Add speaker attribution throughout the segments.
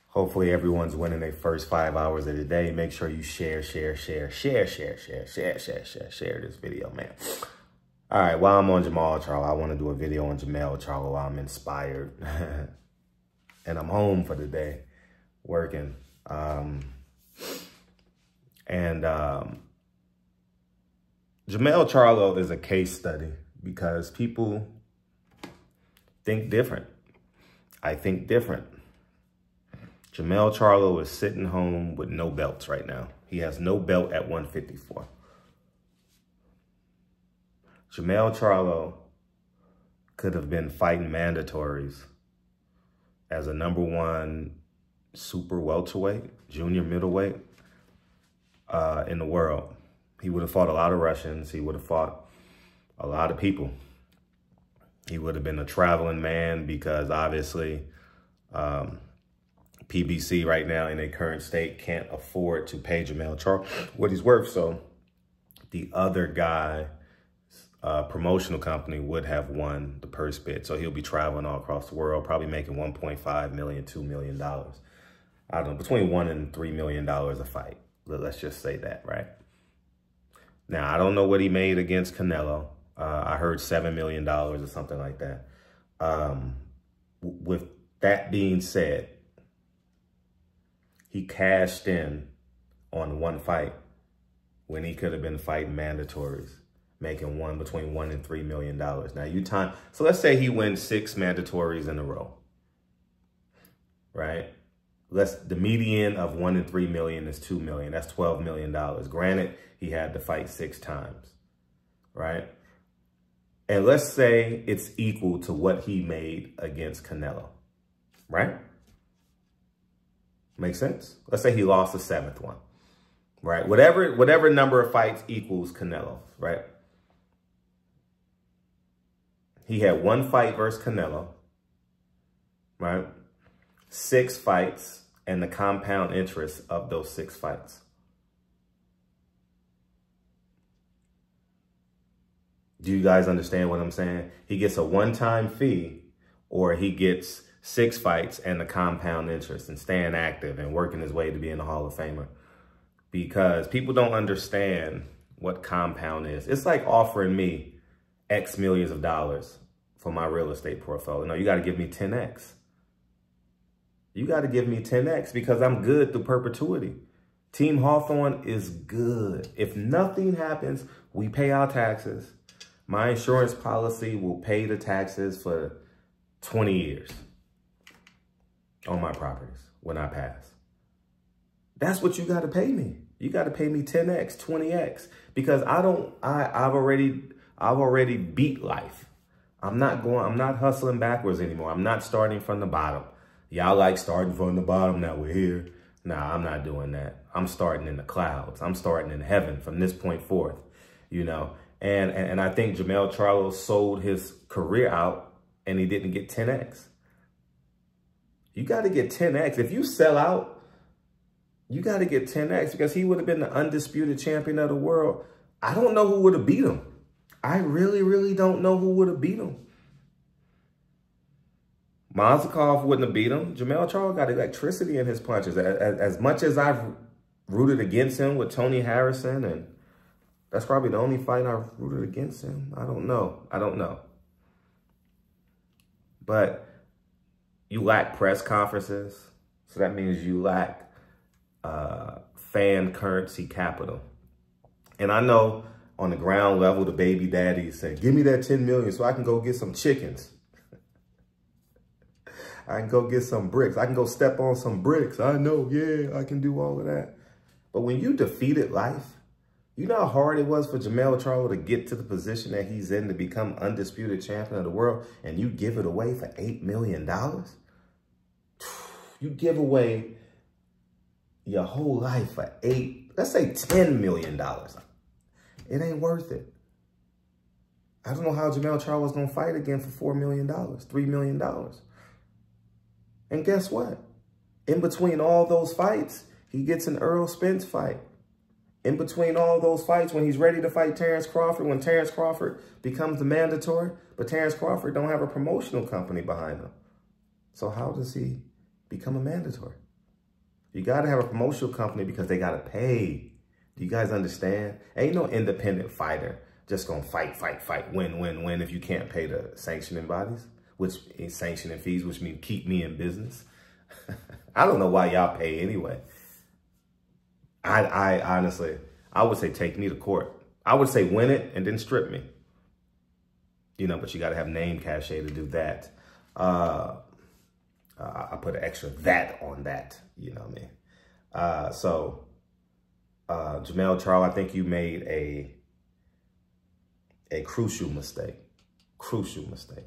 Speaker 1: Hopefully everyone's winning their first 5 hours of the day. Make sure you share this video, man. All right, while I'm on Charlo, I want to do a video on Charlo while I'm inspired. And I'm home for the day, working. Charlo is a case study because people think different. I think different. Charlo is sitting home with no belts right now. He has no belt at 154. Charlo could have been fighting mandatories as a #1 super welterweight, junior middleweight in the world. He would have fought a lot of Russians. He would have fought a lot of people. He would have been a traveling man because obviously PBC right now in a current state can't afford to pay Charlo what he's worth. So the other guy, promotional company would have won the purse bid. So he'll be traveling all across the world, probably making $1.5 million, $2 million. I don't know, between $1 and $3 million a fight. Let's just say that, right? Now, I don't know what he made against Canelo. I heard $7 million or something like that. With that being said, he cashed in on one fight when he could have been fighting mandatories, making between $1 and $3 million. Now so let's say he wins 6 mandatories in a row, right? The median of $1 and $3 million is $2 million. That's $12 million. Granted, he had to fight 6 times, right? And let's say it's equal to what he made against Canelo, right? Make sense? Let's say he lost the 7th one, right? Whatever number of fights equals Canelo, right? He had 1 fight versus Canelo, right? 6 fights and the compound interest of those 6 fights. Do you guys understand what I'm saying? He gets a one-time fee, or he gets 6 fights and the compound interest and staying active and working his way to being a Hall of Famer. Because people don't understand what compound is. It's like offering me X millions of dollars for my real estate portfolio. No, you got to give me 10X. You got to give me 10X because I'm good through perpetuity. Team Hawthorne is good. If nothing happens, we pay our taxes. My insurance policy will pay the taxes for 20 years on my properties when I pass. That's what you got to pay me. You got to pay me 10X, 20X, because I've already beat life. I'm not hustling backwards anymore. I'm not starting from the bottom. Y'all like starting from the bottom, now we're here. Nah, I'm not doing that. I'm starting in the clouds. I'm starting in heaven from this point forth, you know. And I think Charlo sold his career out and he didn't get 10X. You got to get 10X. If you sell out, you got to get 10X because he would have been the undisputed champion of the world. I don't know who would have beat him. I really, really don't know who would have beat him. Mazakov wouldn't have beat him. Charlo got electricity in his punches. As much as I've rooted against him with Tony Harrison, and that's probably the only fight I've rooted against him. I don't know. But you lack press conferences. So that means you lack fan currency capital. And I know on the ground level, the baby daddy said, give me that 10 million so I can go get some chickens. I can go get some bricks. I can go step on some bricks. I know, yeah, I can do all of that. But when you defeated life, you know how hard it was for Charlo to get to the position that he's in to become undisputed champion of the world, and you give it away for $8 million? You give away your whole life for let's say $10 million. It ain't worth it. I don't know how Charlo is going to fight again for $4 million, $3 million. And guess what? In between all those fights, he gets an Errol Spence fight. In between all those fights, when he's ready to fight Terrence Crawford, when Terrence Crawford becomes the mandatory, but Terrence Crawford don't have a promotional company behind him. So how does he become a mandatory? You got to have a promotional company because they got to pay. Do you guys understand? Ain't no independent fighter just going to fight, win if you can't pay the sanctioning bodies, which is sanctioning fees, which means keep me in business. I don't know why y'all pay anyway. I honestly, I would say take me to court. I would say win it and then strip me. You know, but you got to have name cachet to do that. I put an extra that on that, you know what I mean? Jermell, Charlo, I think you made a crucial mistake. Crucial mistake.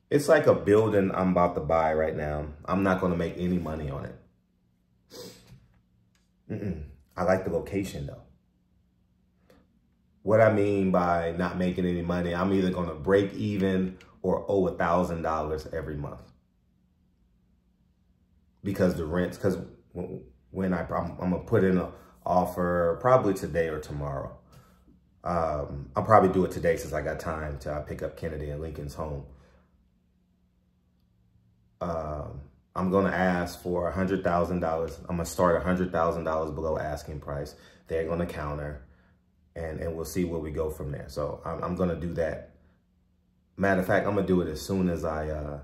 Speaker 1: It's like a building I'm about to buy right now. I'm not going to make any money on it. I like the location though. What I mean by not making any money, I'm either going to break even or owe $1,000 every month. Because the rents, because when I'm going to put in an offer probably today or tomorrow. I'll probably do it today since I got time to pick up Kennedy and Lincoln's home. I'm going to ask for $100,000. I'm going to start $100,000 below asking price. They're going to counter and we'll see where we go from there. So I'm going to do that. Matter of fact, I'm going to do it as soon as I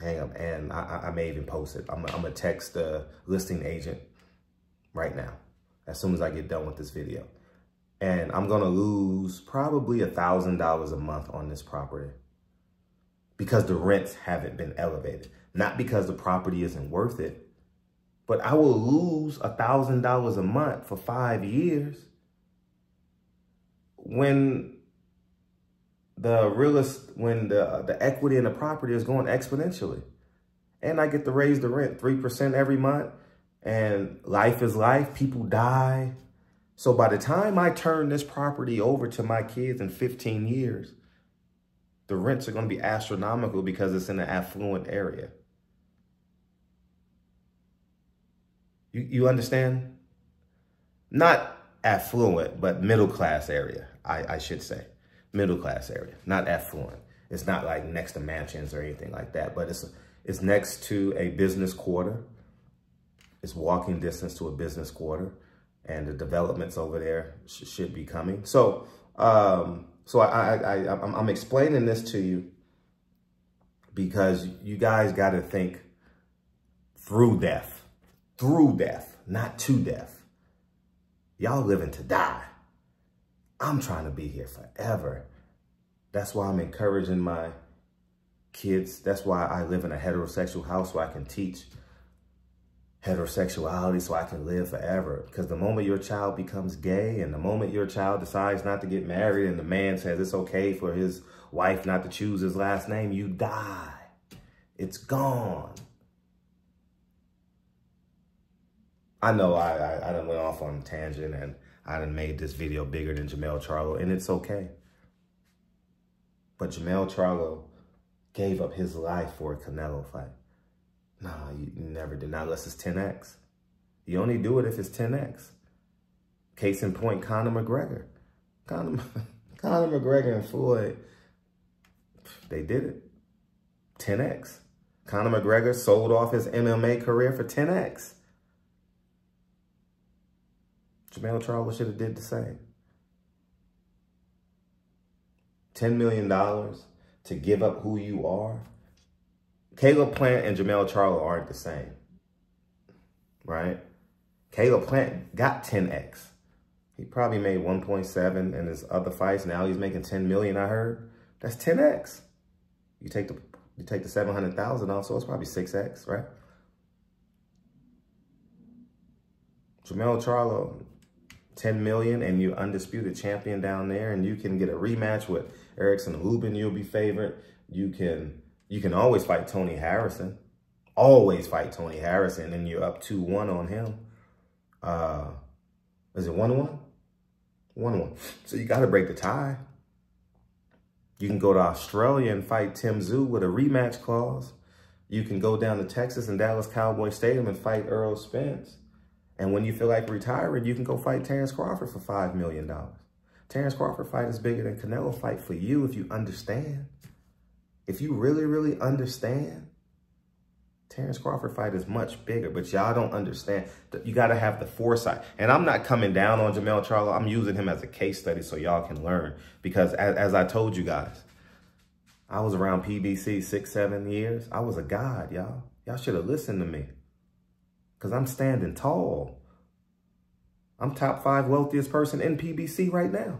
Speaker 1: hang up, and I may even post it. I'm going to text the listing agent right now as soon as I get done with this video. And I'm going to lose probably $1,000 a month on this property because the rents haven't been elevated. Not because the property isn't worth it, but I will lose $1,000 a month for 5 years when the equity in the property is going exponentially. And I get to raise the rent 3% every month. And life is life. People die. So by the time I turn this property over to my kids in 15 years, the rents are going to be astronomical because it's in an affluent area. You understand? Not affluent, but middle class area, I should say. Middle class area, not affluent. It's not like next to mansions or anything like that, but it's next to a business quarter. It's walking distance to a business quarter, and the developments over there should be coming. So, I'm explaining this to you because you guys got to think through death, not to death. Y'all living to die. I'm trying to be here forever. That's why I'm encouraging my kids. That's why I live in a heterosexual house so I can teach heterosexuality so I can live forever. Because the moment your child becomes gay and the moment your child decides not to get married and the man says it's okay for his wife not to choose his last name, you die. It's gone. I know I done went off on a tangent and I done made this video bigger than Jermell Charlo, and it's okay. But Jermell Charlo gave up his life for a Canelo fight. Nah, you never did, not unless it's 10X. You only do it if it's 10X. Case in point, Conor McGregor. Conor McGregor and Floyd, they did it. 10X. Conor McGregor sold off his MMA career for 10X. Jermell Charlo should have did the same. $10 million to give up who you are. Caleb Plant and Jermell Charlo aren't the same, right? Caleb Plant got 10X. He probably made 1.7 in his other fights. Now he's making 10 million, I heard. That's 10X. You take the 700,000 off, so it's probably 6X, right? Jermell Charlo, 10 million, and you're undisputed champion down there, and you can get a rematch with Erickson Lubin. You'll be favored. You can always fight Tony Harrison. Always fight Tony Harrison, and you're up 2-1 on him. Is it 1-1? 1-1. So you got to break the tie. You can go to Australia and fight Tim Tszyu with a rematch clause. You can go down to Texas and Dallas Cowboy Stadium and fight Earl Spence. And when you feel like retiring, you can go fight Terrence Crawford for $5 million. Terrence Crawford fight is bigger than Canelo fight for you if you understand. If you really, really understand Terrence Crawford fight is much bigger, but y'all don't understand. You got to have the foresight. And I'm not coming down on Jermell Charlo. I'm using him as a case study so y'all can learn. Because as I told you guys, I was around PBC 6, 7 years. I was a god, y'all. Y'all should have listened to me. Because I'm standing tall. I'm top 5 wealthiest person in PBC right now.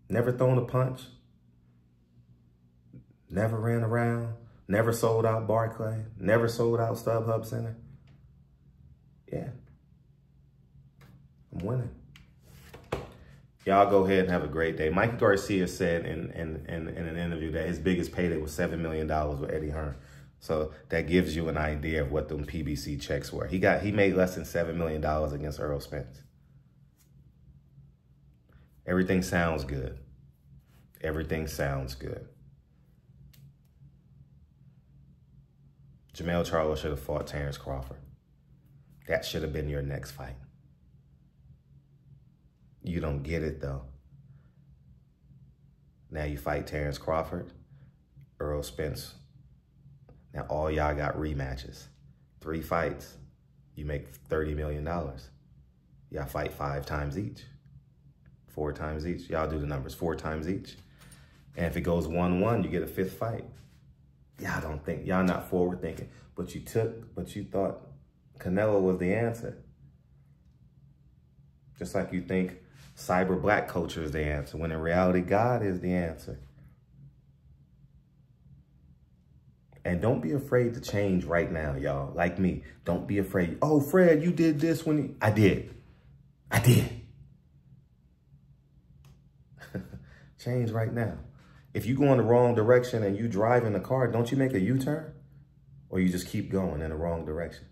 Speaker 1: Never thrown a punch. Never ran around, never sold out Barclay, never sold out StubHub Center. Yeah, I'm winning. Y'all go ahead and have a great day. Mikey Garcia said in an interview that his biggest payday was $7 million with Eddie Hearn. So that gives you an idea of what them PBC checks were. He made less than $7 million against Errol Spence. Everything sounds good. Everything sounds good. Jermell Charlo should have fought Terrence Crawford. That should have been your next fight. You don't get it, though. Now you fight Terrence Crawford, Errol Spence. Now all y'all got rematches. 3 fights, you make $30 million. Y'all fight 5 times each. 4 times each. Y'all do the numbers, 4 times each. And if it goes 1-1, you get a 5th fight. Y'all not forward thinking, but you thought Canelo was the answer. Just like you think cyber black culture is the answer, when in reality, God is the answer. And don't be afraid to change right now, y'all. Like me, don't be afraid. Oh, Fred, you did this when I did. Change right now. If you go in the wrong direction and you drive in the car, don't you make a U-turn? Or you just keep going in the wrong direction?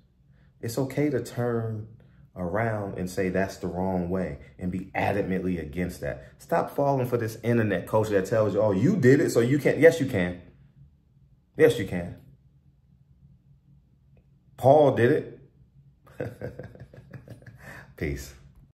Speaker 1: It's okay to turn around and say that's the wrong way and be adamantly against that. Stop falling for this internet culture that tells you, oh, you did it, so you can't. Yes, you can. Yes, you can. Paul did it. Peace.